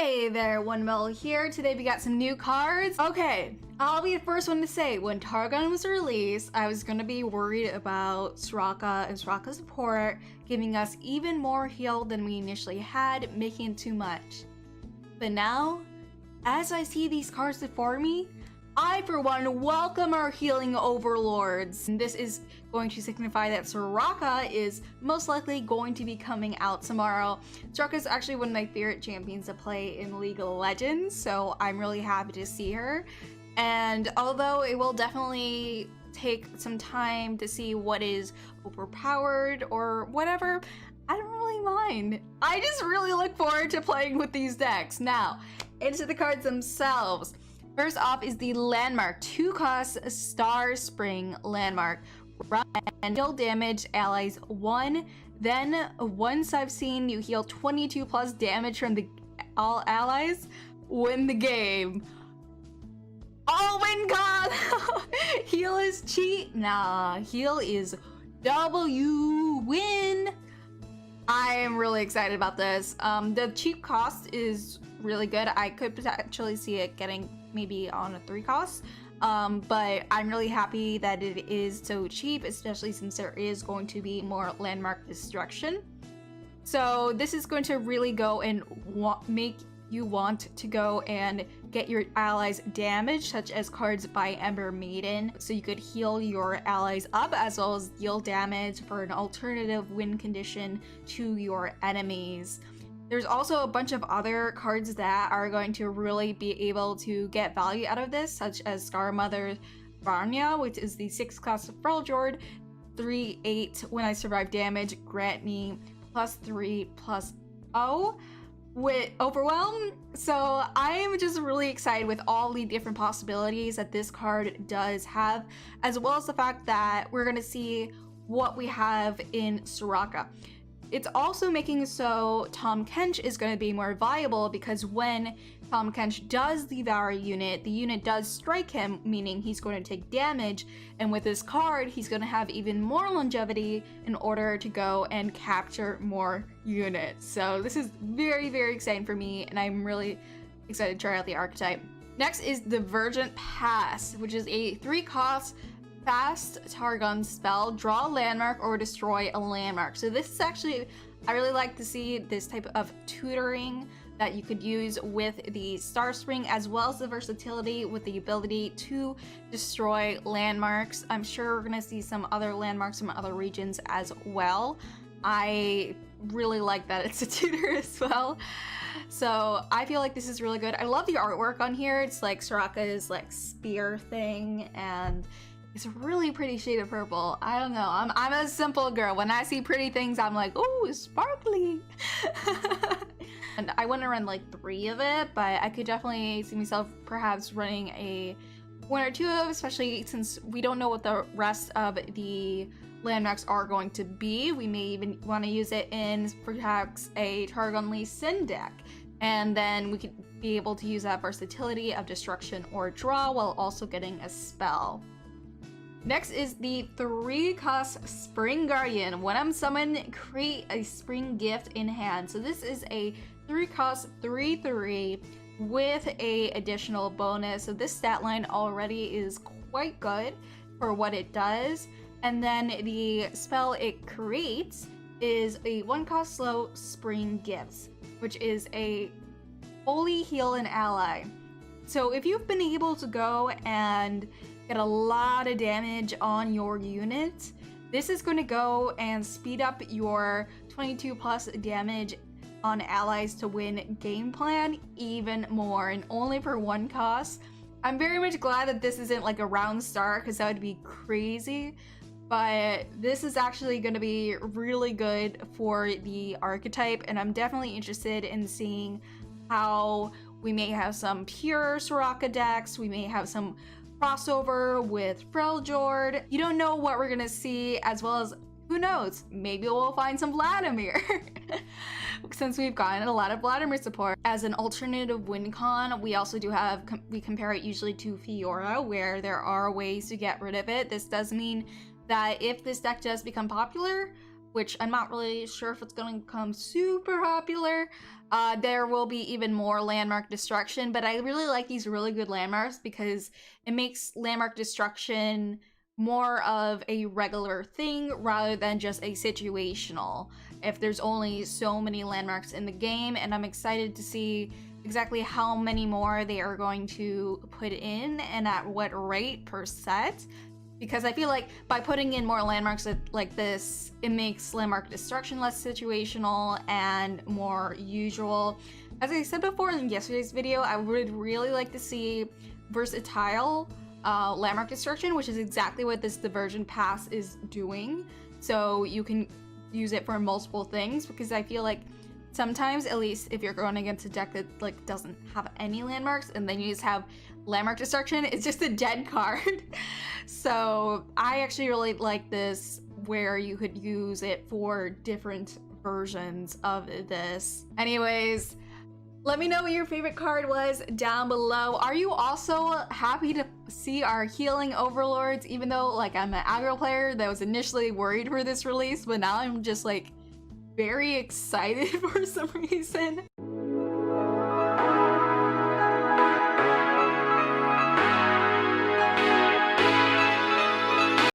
Hey there, 1mil here. Today we got some new cards. Okay, I'll be the first one to say, when Targon was released, I was gonna be worried about Soraka and Soraka support giving us even more heal than we initially had, making it too much. But now, as I see these cards before me, I, for one, welcome our healing overlords. And this is going to signify that Soraka is most likely going to be coming out tomorrow. Soraka is actually one of my favorite champions to play in League of Legends, so I'm really happy to see her. And although it will definitely take some time to see what is overpowered or whatever, I don't really mind. I just really look forward to playing with these decks. Now, into the cards themselves. First off is the Landmark, 2-cost Star Spring Landmark. Run and heal damage allies 1. Then once I've seen you heal 22 plus damage from all allies, win the game. Oh win god! Heal is cheat? Nah, heal is W. Win! I am really excited about this. The cheap cost is really good. I could potentially see it getting maybe on a 3-cost, but I'm really happy that it is so cheap, especially since there is going to be more landmark destruction. So this is going to really go and make you want to go and get your allies damaged, such as cards by Ember Maiden, so you could heal your allies up as well as deal damage for an alternative win condition to your enemies. There's also a bunch of other cards that are going to really be able to get value out of this, such as Scar Mother Varnya, which is the 6-cost Freljord, 3/8 when I survive damage, grant me +3/+0 with Overwhelm. So I am just really excited with all the different possibilities that this card does have, as well as the fact that we're going to see what we have in Soraka. It's also making so Tahm Kench is going to be more viable, because when Tahm Kench does devour a unit, the unit does strike him, meaning he's going to take damage, and with this card he's going to have even more longevity in order to go and capture more units. So this is very, very exciting for me, and I'm really excited to try out the archetype. Next is the Divergent Pass, which is a 3-cost fast Targon spell. Draw a landmark or destroy a landmark. So this is actually, I really like to see this type of tutoring that you could use with the Star Spring, as well as the versatility with the ability to destroy landmarks. I'm sure we're gonna see some other landmarks from other regions as well. I really like that it's a tutor as well. So I feel like this is really good. I love the artwork on here. It's like Soraka's like spear thing, and it's a really pretty shade of purple. I don't know. I'm a simple girl. When I see pretty things, I'm like, oh, it's sparkly. And I want to run like 3 of it, but I could definitely see myself perhaps running a 1 or 2 of, especially since we don't know what the rest of the landmarks are going to be. We may even want to use it in perhaps a Targon Lee Sin deck. And then we could be able to use that versatility of destruction or draw while also getting a spell. Next is the 3-cost Spring Guardian. When I'm summoned, create a spring gift in hand. So this is a 3-cost 3/3 with a additional bonus. So this stat line already is quite good for what it does. And then the spell it creates is a 1-cost slow Spring Gifts, which is a fully heal an ally. So if you've been able to go and get a lot of damage on your unit, this is going to go and speed up your 22 plus damage on allies to win game plan even more, and only for 1 cost. I'm very much glad that this isn't like a round start, because that would be crazy, but this is actually going to be really good for the archetype, and I'm definitely interested in seeing how we may have some pure Soraka decks, we may have some crossover with Freljord. You don't know what we're gonna see, as well as, who knows, maybe we'll find some Vladimir since we've gotten a lot of Vladimir support. As an alternative win con, we also do have, we compare it usually to Fiora, where there are ways to get rid of it. This does mean that if this deck does become popular, which I'm not really sure if it's going to become super popular. There will be even more landmark destruction, but I really like these really good landmarks because it makes landmark destruction more of a regular thing rather than just a situational if there's only so many landmarks in the game. And I'm excited to see exactly how many more they are going to put in and at what rate per set, because I feel like by putting in more landmarks like this, it makes landmark destruction less situational and more usual. As I said before in yesterday's video, I would really like to see versatile landmark destruction, which is exactly what this diversion pass is doing. So you can use it for multiple things, because I feel like sometimes, at least if you're going against a deck that like doesn't have any landmarks and then you just have landmark destruction, it's just a dead card. So I actually really like this, where you could use it for different versions of this. Anyways, let me know what your favorite card was down below. Are you also happy to see our healing overlords? Even though like I'm an aggro player that was initially worried for this release, but now I'm just like very excited for some reason.